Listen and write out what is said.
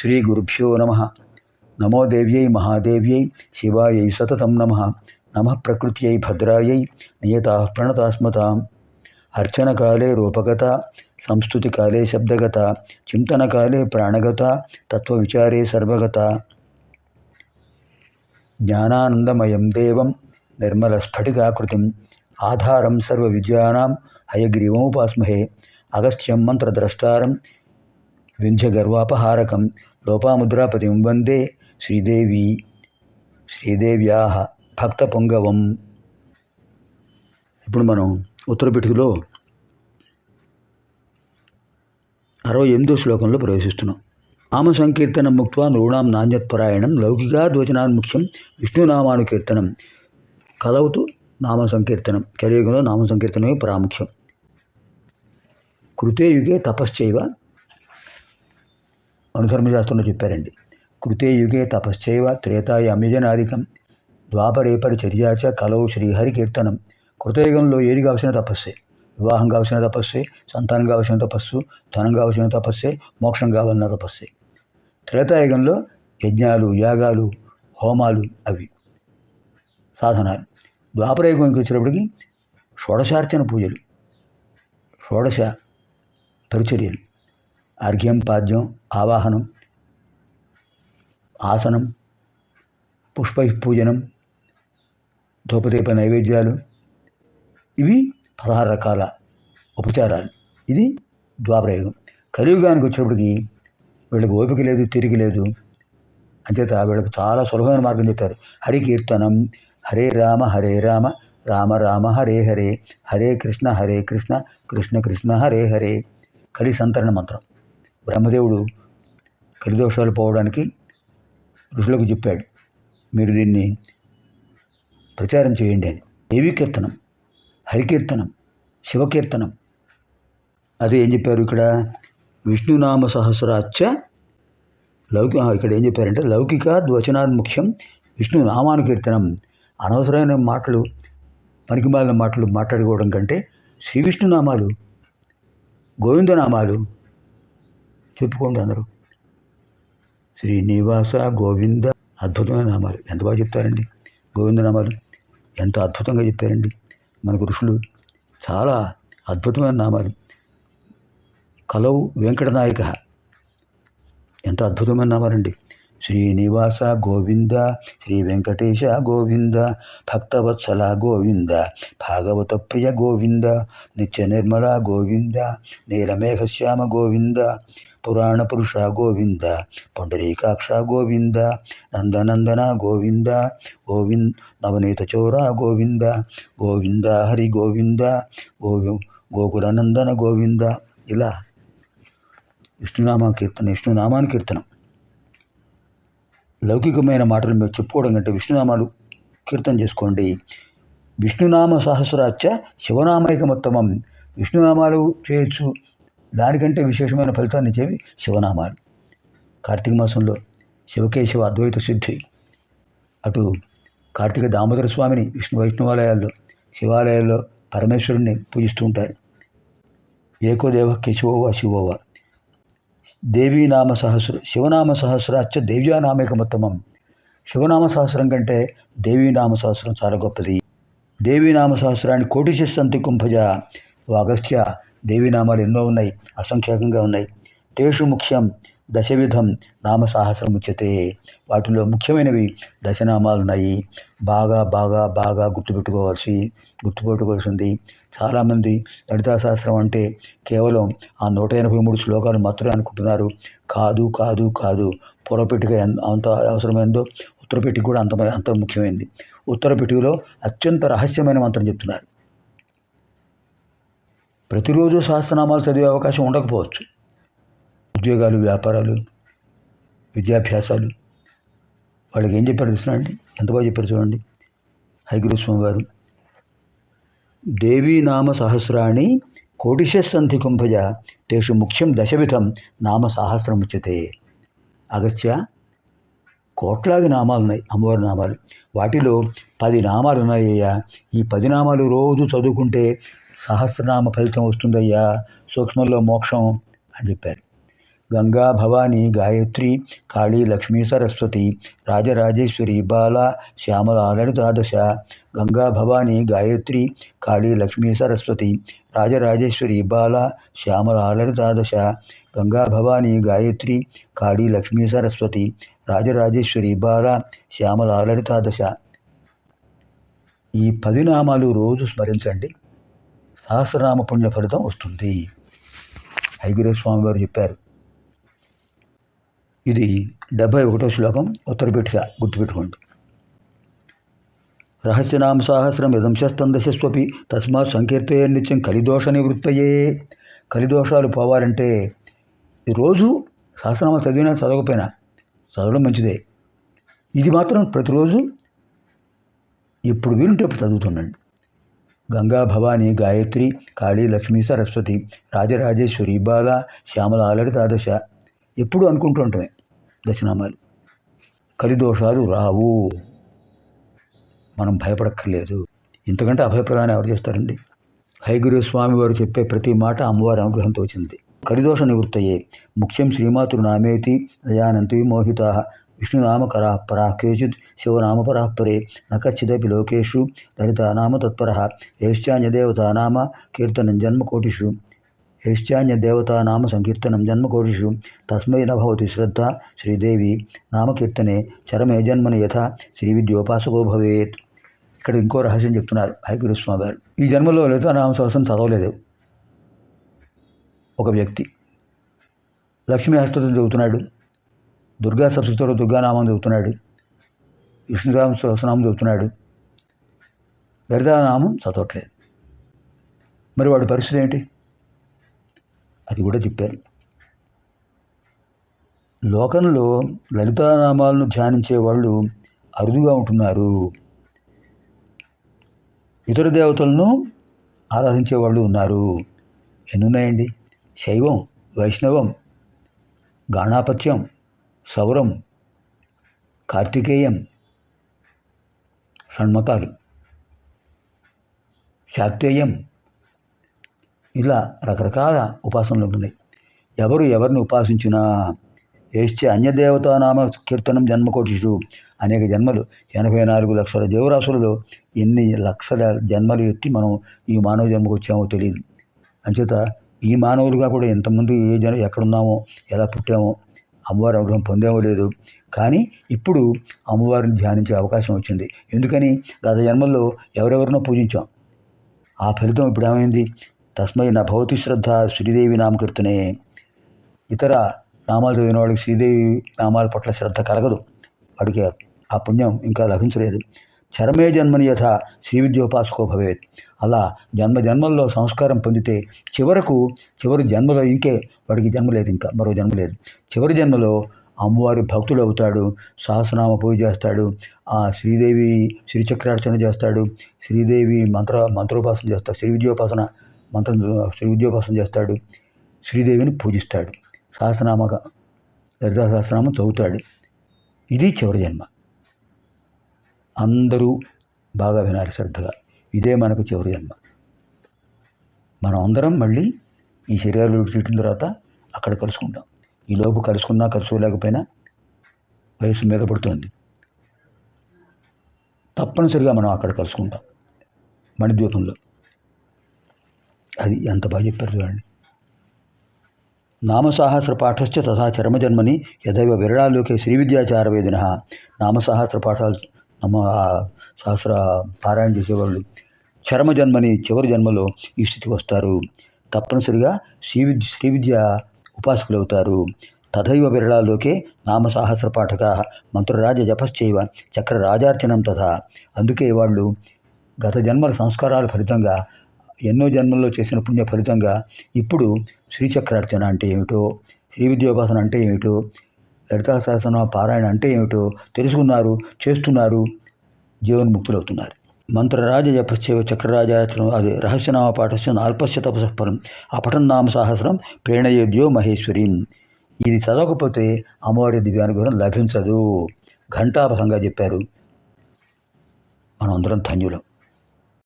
శ్రీగురుభ్యో నమః. నమో దేవ్యై మహాదేవ్యై శివాయై సతతం నమః. నమః ప్రకృత్యై భద్రాయై నియతాః ప్రణతాస్మతాం. అర్చనకాలే రూపగత, సంస్తుతికాలే శబ్దగత, చింతనకాలే ప్రాణగత, తత్వవిచారే సర్వగత. జ్ఞానానందమయం దేవం నిర్మలస్ఫటికాకృతిం ఆధారం సర్వవిద్యానాం హయగ్రీవముపాస్మహే. అగస్త్యం మంత్రద్రష్టారం వింధ్యగర్వాపహారకం లోపాముద్రాపతిం వందే శ్రీదేవ్యాః భక్తపుంగవం. ఇప్పుడు మనం ఉత్తరపిటకలో 68వ శ్లోకంలో ప్రవేశిస్తున్నాం. నామ సంకీర్తనం ముక్త్వా నృణాం నాణ్యత్పరాయణం లౌకికాద్వచనాన్ ముఖ్యం విష్ణునామానుకీర్తనం. కలవుతూ నామ సంకీర్తనం, కలియుగంలో నామ సంకీర్తనమే ప్రాముఖ్యం. కృతే యుగే తపశ్చైవ అనుధర్మశాస్త్రంలో చెప్పారండి. కృతే యుగే తపశ్చైవ త్రేతాయామ్యజనాదికం ద్వాపరే పరిచర్యాచ కలౌ శ్రీహరికీర్తనం. కృతయుగంలో ఏది కావాల్సిన తపస్సే, వివాహం కావాల్సిన తపస్సే, సంతానం కావాల్సిన తపస్సు, ధనం కావాల్సిన తపస్సే, మోక్షం కావాలన్న తపస్సే. త్రేతాయుగంలో యజ్ఞాలు, యాగాలు, హోమాలు అవి సాధనాలు. ద్వాపరయుగంకి వచ్చేటప్పటికి షోడశార్చన పూజలు, షోడశ పరిచర్యలు, అర్ఘ్యం, పాద్యం, ఆవాహనం, ఆసనం, పుష్పై పూజనం, ధూపదీప నైవేద్యాలు, ఇవి 16 రకాల ఉపచారాలు. ఇది ద్వాపరయుగం. కలియుగానికి వచ్చేటప్పటికి వీళ్ళకి ఓపిక లేదు, తిరిగి లేదు. అంచేత వీళ్ళకి చాలా సులభమైన మార్గం చెప్పారు. హరికీర్తనం. హరే రామ రామ రామ హరే హరే, హరే కృష్ణ కృష్ణ కృష్ణ హరే హరే. కలి సంతరణ మంత్రం. బ్రహ్మదేవుడు కలిదోషాలు పోవడానికి ఋషులకు చెప్పాడు, మీరు దీన్ని ప్రచారం చేయండి అని. దేవీ కీర్తనం, హరికీర్తనం, శివకీర్తనం. అదే ఏం చెప్పారు ఇక్కడ? విష్ణునామ సహస్రాచ్చ ఇక్కడ ఏం చెప్పారంటే లౌకిక ద్వచనాద్ ముఖ్యం విష్ణు నామానుకీర్తనం. అనవసరమైన మాటలు, పనికిమాలిన మాటలు మాట్లాడుకోవడం కంటే శ్రీ విష్ణునామాలు, గోవిందనామాలు చెప్పుకోండి అందరూ. శ్రీనివాస, గోవింద, అద్భుతమైన నామాలు. ఎంత బాగా చెప్తారండి గోవిందనామాలు, ఎంత అద్భుతంగా చెప్పారండి మనకు ఋషులు. చాలా అద్భుతమైన నామాలు. కలౌ వెంకటనాయక, ఎంత అద్భుతమైన నామాలండి. శ్రీనివాస గోవింద, శ్రీ వెంకటేశ గోవింద, భక్తవత్సల గోవింద, భాగవత ప్రియ గోవింద, నిత్య నిర్మల గోవింద, నీలమేఘశ్యామ గోవింద, పురాణ పురుష గోవింద, పుండరీకాక్ష గోవింద, నందనందన గోవింద, నవనీత చోర గోవింద, గోవింద హరి గోవింద, గోకులనందన గోవింద. ఇలా విష్ణునామాను కీర్తనం. లౌకికమైన మాటలు మీరు చెప్పుకోవడం కంటే విష్ణునామాలు కీర్తన చేసుకోండి. విష్ణునామ సహస్రాచ్చ శివనామైకముత్తమం. విష్ణునామాలు చేయొచ్చు, దానికంటే విశేషమైన ఫలితాన్ని ఇచ్చేవి శివనామాలు. కార్తీక మాసంలో శివకేశవ అద్వైత సిద్ధి. అటు కార్తీక దామోదర స్వామిని విష్ణు వైష్ణవాలయాల్లో, శివాలయాల్లో పరమేశ్వరుణ్ణి పూజిస్తూ ఉంటారు. ఏకోదేవ కేశవోవా శివోవా. దేవీనామ శివనామ సహస్రాచ్చ దేవ్యానామేకముత్తమం. శివనామ సహస్రం కంటే దేవీనామ సహస్రం చాలా గొప్పది. దేవీనామ సహస్రాన్ని కోటిశస్సంతి కుంభజ. ఓ అగస్త్య, దేవీనామాలు ఎన్నో ఉన్నాయి, అసంఖ్యాకంగా ఉన్నాయి. తేషు ముఖ్యం దశవిధం నామ సహస్రముచ్యతే. వాటిలో ముఖ్యమైనవి దశనామాలు ఉన్నాయి. బాగా బాగా బాగా గుర్తుపెట్టుకోవాల్సింది. చాలామంది లలితా సహస్రం అంటే కేవలం ఆ 183 శ్లోకాలు మాత్రమే అనుకుంటున్నారు. కాదు కాదు కాదు. పూర్వపెట్టిక అంత అవసరమైందో ఉత్తరపెట్టిక కూడా అంత ముఖ్యమైనది. ఉత్తరపెట్టికలో అత్యంత రహస్యమైన మంత్రం చెప్తున్నారు. ప్రతిరోజు సహస్రనామాలు చదివే అవకాశం ఉండకపోవచ్చు. ఉద్యోగాలు, వ్యాపారాలు, విద్యాభ్యాసాలు, వాళ్ళకి ఏం చెప్పారు తెలుసునా అండి? ఎంత బాగా చెప్పారు చూడండి హయగ్రీవస్వామి వారు. దేవీ నామ సహస్రాణి కోటిశస్సంతి కుంభజ, తేషు ముఖ్యం దశవిధం నామ సహస్రముచ్యతే. అగస్త్య, కోట్లాది నామాలు ఉన్నాయి, అమ్మవారి నామాలు. వాటిలో 10 నామాలు ఉన్నాయ్యా. ఈ 10 నామాలు రోజు చదువుకుంటే సహస్రనామ ఫలితం వస్తుందయ్యా, సూక్ష్మంలో మోక్షం అని చెప్పారు. గంగా భవానీ గాయత్రి కాళీ లక్ష్మీ సరస్వతి రాజరాజేశ్వరి బాల శ్యామలా లలితాదశ. గంగా భవానీ గాయత్రి కాళీ లక్ష్మీ సరస్వతి రాజరాజేశ్వరి బాల శ్యామలా లలితాదశ. గంగా భవానీ గాయత్రి కాళీ లక్ష్మీ సరస్వతి రాజరాజేశ్వరి బాల శ్యామలా లలితాదశ. ఈ 10 నామాలు రోజు స్మరించండి, సహస్రనామ పుణ్య ఫలితం వస్తుంది. హయగ్రీవ స్వామి వారు చెప్పారు. ఇది 71వ శ్లోకం, ఉత్తరపీఠిక, గుర్తుపెట్టుకోండి. రహస్యనామ సహస్రం యదంశస్తందశస్వపి తస్మాత్ సంకీర్తయ నిత్యం కలిదోష నివృత్తయే. కలిదోషాలు పోవాలంటే రోజు సహస్రనామ చదివినా చదవకపోయినా చదవడం మంచిదే. ఇది మాత్రం ప్రతిరోజు ఎప్పుడు వీలుంటే అప్పుడు చదువుతుండండి. గంగా భవానీ గాయత్రి కాళీ లక్ష్మీ సరస్వతి రాజరాజేశ్వరి బాల శ్యామలా లలితాదశ. ఎప్పుడు అనుకుంటూ ఉంటామే దశనామాలు. కలిదోషాలు రావు, మనం భయపడక్కర్లేదు. ఇంతకంటే అభయప్రదానం ఎవరు చేస్తారండి? హయగ్రీవ స్వామి వారు చెప్పే ప్రతి మాట అమ్మవారి అనుగ్రహంతో వచ్చింది. కలిదోష నివృత్తయే ముఖ్యం శ్రీమాతృ నామేతి దయానంతి విమోహితా. విష్ణునామకరా పరా కేచిత్ శివనామపరా పరే నకచ్చిదపి లోకేషు లలితానామ తత్పరః. యశ్చాన్యదేవతానామ కీర్తనం జన్మకోటిషు. యశ్చాన్యదేవతానామ సంకీర్తనం జన్మకోటిషు. తస్మై న భవతి శ్రద్ధ శ్రీదేవి నామకీర్తనే చరమే జన్మని యథా శ్రీవిద్యోపాసకో భవేత్. ఇక్కడ ఇంకో రహస్యం చెప్తున్నారు హయగ్రీవ స్వామి గారు. ఈ జన్మలో లలితానామ సహస్రం చదవలేదు ఒక వ్యక్తి. లక్ష్మీ అష్టోత్తరం చదువుతున్నాడు, దుర్గా సప్తశతిలో దుర్గానామం చదువుతున్నాడు, విష్ణురామ సహస్రనామం చదువుతున్నాడు, లలితానామం చదవట్లేదు. మరి వాడి పరిస్థితి ఏంటి? అది కూడా చెప్పారు. లోకంలో లలితానామాలను ధ్యానించే వాళ్ళు అరుదుగా ఉంటున్నారు. ఇతర దేవతలను ఆరాధించే వాళ్ళు ఉన్నారు. ఎన్నున్నాయండి? శైవం, వైష్ణవం, గాణాపత్యం, సౌరం, కార్తికేయం, షణ్మతాలు, శాక్తేయం, ఇలా రకరకాల ఉపాసనలు ఉంటున్నాయి. ఎవరు ఎవరిని ఉపాసించినా ఏశ్చ అన్యదేవతానామ కీర్తనం జన్మకోటిషు. అనేక జన్మలు 84 లక్షల జీవరాశులలో ఎన్ని లక్షల జన్మలు ఎత్తి మనం ఈ మానవ జన్మకు వచ్చామో తెలియదు. అంచేత ఈ మానవులుగా కూడా ఎంతమంది ఎక్కడున్నామో ఎలా పుట్టామో అమ్మవారి అనుగ్రహం పొందేమో లేదు. కానీ ఇప్పుడు అమ్మవారిని ధ్యానించే అవకాశం వచ్చింది. ఎందుకని? గత జన్మల్లో ఎవరెవరినో పూజించాం. ఆ ఫలితం ఇప్పుడు ఏమైంది? తస్మై నా భవతి శ్రద్ధ శ్రీదేవి నామకీర్తనే. ఇతర నామాలు చదివిన వాడికి శ్రీదేవి నామాల పట్ల శ్రద్ధ కలగదు, వాడికి ఆ పుణ్యం ఇంకా లభించలేదు. చరమే జన్మని యథ శ్రీవిద్యోపాసకో భవేత్. అలా జన్మల్లో సంస్కారం పొందితే చివరి జన్మలో వాడికి జన్మ లేదు, ఇంకా మరో జన్మ లేదు. చివరి జన్మలో అమ్మవారి భక్తుడు అవుతాడు, సహస్రనామ పూజ చేస్తాడు, ఆ శ్రీదేవి శ్రీచక్రార్చన చేస్తాడు, శ్రీదేవి మంత్రోపాసన చేస్తాడు, శ్రీ విద్యోపాసన చేస్తాడు, శ్రీదేవిని పూజిస్తాడు, లలితా సహస్రనామం చదువుతాడు. ఇది చివరి జన్మ. అందరూ బాగా వినాలి శ్రద్ధగా. ఇదే మనకు చివరి జన్మ. మనం అందరం మళ్ళీ ఈ శరీరాలు విడిచిపెట్టిన తర్వాత అక్కడ కలుసుకుంటాం. ఈ లోపు కలుసుకున్నా కలుసుకోలేకపోయినా వయసు మీద పడుతుంది, తప్పనిసరిగా మనం అక్కడ కలుసుకుంటాం మణిద్వీపంలో. అది ఎంత బాగా చెప్పారు చూడండి. నామసాహస్ర పాఠశ్చ తథా చరమజన్మని యథైవ విరళాలోకే శ్రీవిద్యాచారవేదిన. నామసాహస్ర పాఠాలు సహస్ర పారాయణ చేసేవాళ్ళు చరమజన్మని చివరి జన్మలో ఈ స్థితికి వస్తారు. తప్పనిసరిగా శ్రీవిద్య ఉపాసకులు అవుతారు. తథైవ విరళాలోకే నామసాహస్ర పాఠక మంత్రరాజ జపశ్చైవ చక్రరాజార్చనం తథా. అందుకే వాళ్ళు గత జన్మల సంస్కారాల ఫలితంగా, ఎన్నో జన్మల్లో చేసిన పుణ్య ఫలితంగా ఇప్పుడు శ్రీచక్రార్చన అంటే ఏమిటో, శ్రీ విద్యోపాసన అంటే ఏమిటో, లలితా సహస్రనామ పారాయణ అంటే ఏమిటో తెలుసుకున్నారు, చేస్తున్నారు, జీవన్ముక్తులవుతున్నారు. మంత్రరాజ జపశ్చైవ చక్రరాజార్చనం, అది రహస్యనామ పాఠస్య అల్పస్య తపసపరం అపఠన్నామ సహస్రం ప్రేణయేద్యో మహేశ్వరీం. ఇది చదవకపోతే అమ్మవారి దివ్యానుగ్రహం లభించదు. ఘంటాపథంగా చెప్పారు. మనం అందరం ధన్యులం.